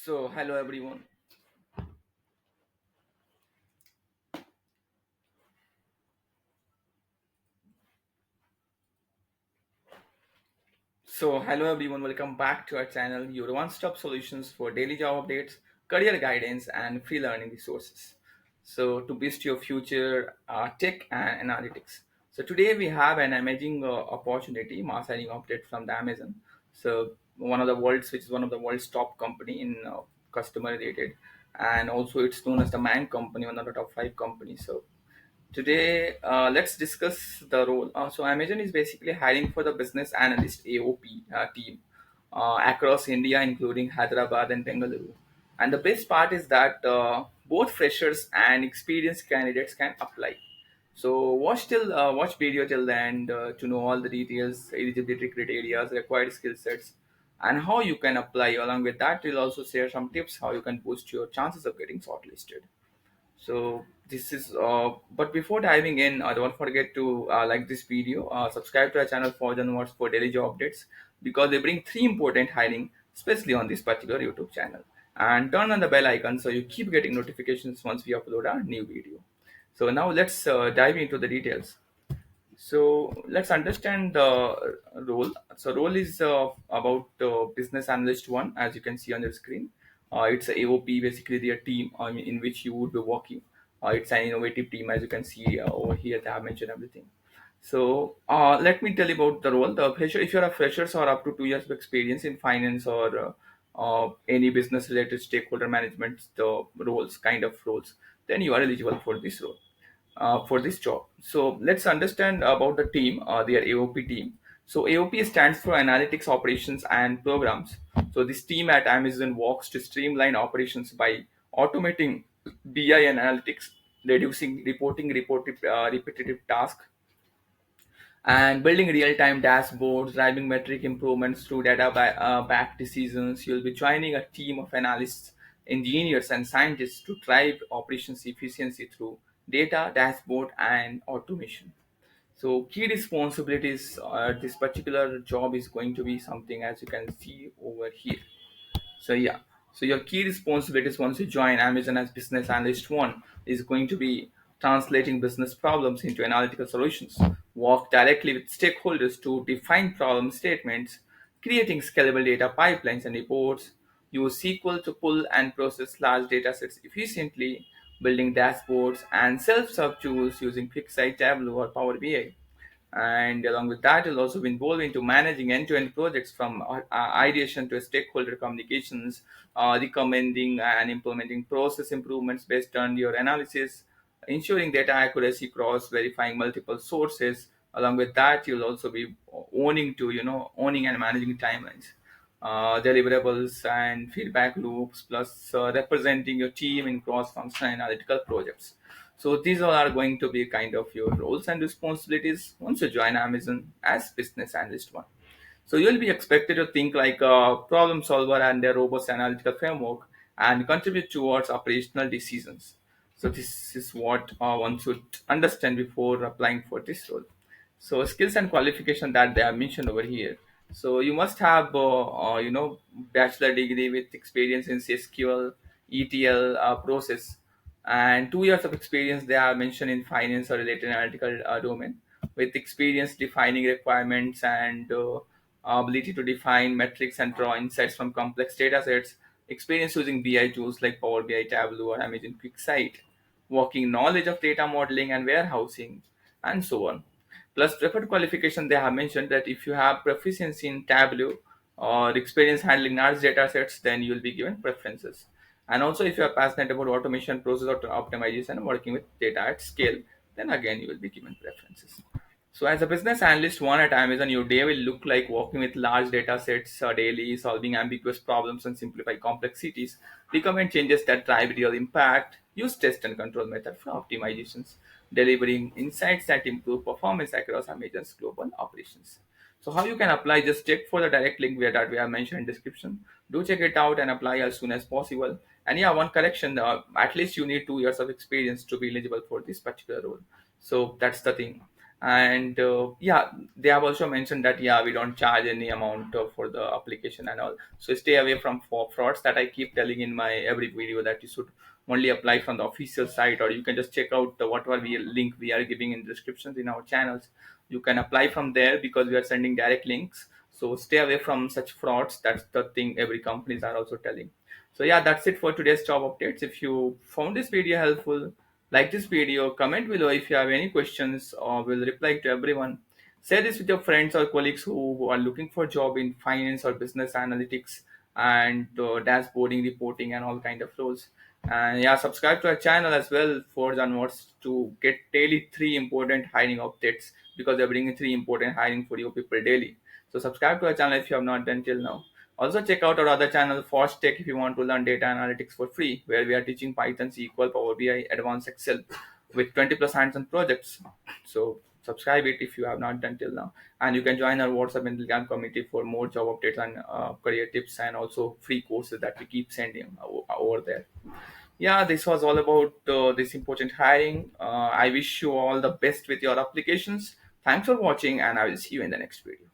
Hello everyone. Hello everyone. Welcome back to our channel, your one-stop solutions for daily job updates, career guidance, and free learning resources. To boost your future tech and analytics. Today we have an amazing opportunity, mass signing update from the Amazon. Which is one of the world's top company in customer related, and also it's known as the Man company, one of the top five companies. Today, let's discuss the role. Amazon is basically hiring for the business analyst AOP team across India, including Hyderabad and Bengaluru. And the best part is that both freshers and experienced candidates can apply. Watch video till the end to know all the details, eligibility criteria, required skill sets, and how you can apply. Along with that, we'll also share some tips how you can boost your chances of getting shortlisted. But before diving in, don't forget to like this video, subscribe to our channel for the notes for daily job updates because they bring three important hiring, especially on this particular YouTube channel. And turn on the bell icon so you keep getting notifications once we upload a new video. So now let's dive into the details. So let's understand the role. So role is about business analyst one, as you can see on the screen. It's a AOP, basically their team in which you would be working. It's an innovative team, as you can see over here. They have mentioned everything. Let me tell you about the role. The fresher, if you're a freshers or up to 2 years of experience in finance or any business related stakeholder management, the roles, kind of roles, then you are eligible for this role for this job. So let's understand about the team, their AOP team. So AOP stands for Analytics Operations and Programs. So this team at Amazon works to streamline operations by automating BI and analytics, reducing repetitive tasks, and building real-time dashboards, driving metric improvements through data-backed decisions. You'll be joining a team of analysts, engineers, and scientists to drive operations efficiency through data, dashboard, and automation. So key responsibilities, this particular job is going to be something as you can see over here. So yeah, so your key responsibilities once you join Amazon as business analyst one is going to be translating business problems into analytical solutions, work directly with stakeholders to define problem statements, creating scalable data pipelines and reports, use SQL to pull and process large data sets efficiently, building dashboards and self-serve tools using QuickSight, Tableau, or Power BI. And along with that, you'll also be involved into managing end-to-end projects from ideation to stakeholder communications, recommending and implementing process improvements based on your analysis, ensuring data accuracy, cross-verifying multiple sources. Along with that, you'll also be owning and managing timelines, deliverables, and feedback loops, plus representing your team in cross-functional analytical projects. So these all are going to be kind of your roles and responsibilities once you join Amazon as business analyst one. So you'll be expected to think like a problem solver and a robust analytical framework and contribute towards operational decisions. So this is what one should understand before applying for this role. So skills and qualification that they have mentioned over here. So you must have bachelor degree with experience in SQL, ETL process, and 2 years of experience they are mentioned in finance or related analytical domain, with experience defining requirements and ability to define metrics and draw insights from complex data sets, experience using BI tools like Power BI, Tableau, or Amazon QuickSight, working knowledge of data modeling and warehousing, and so on. Plus, preferred qualification, they have mentioned that if you have proficiency in Tableau or experience handling large data sets, then you will be given preferences. And also, if you are passionate about automation, process optimization, and working with data at scale, then again you will be given preferences. So, as a business analyst one at Amazon, your day will look like working with large data sets daily, solving ambiguous problems and simplify complexities, recommend changes that drive real impact, use test and control method for optimizations, delivering insights that improve performance across Amazon's global operations. So how you can apply, just check for the direct link where that we have mentioned in description. Do check it out and apply as soon as possible. And yeah, one correction, at least you need 2 years of experience to be eligible for this particular role. So that's the thing. And yeah, they have also mentioned that yeah, we don't charge any amount for the application and all. So stay away from frauds, that I keep telling in my every video, that you should only apply from the official site, or you can just check out whatever we link we are giving in descriptions in our channels. You can apply from there because we are sending direct links. So stay away from such frauds. That's the thing every companies are also telling. So yeah, that's it for today's job updates. If you found this video helpful, like this video, comment below if you have any questions, or will reply to everyone. Share this with your friends or colleagues who are looking for a job in finance or business analytics and dashboarding, reporting, and all kind of roles. And yeah, subscribe to our channel as well for Janwars to get daily three important hiring updates, because they're bringing three important hiring for you people daily. So subscribe to our channel if you have not done till now. Also check out our other channel, Forge Tech, if you want to learn data analytics for free, where we are teaching Python, SQL, Power BI, Advanced Excel with 20 plus hands-on projects. So subscribe it if you have not done till now. And you can join our WhatsApp and Telegram community for more job updates and career tips, and also free courses that we keep sending over there. Yeah, this was all about this important hiring. I wish you all the best with your applications. Thanks for watching, and I will see you in the next video.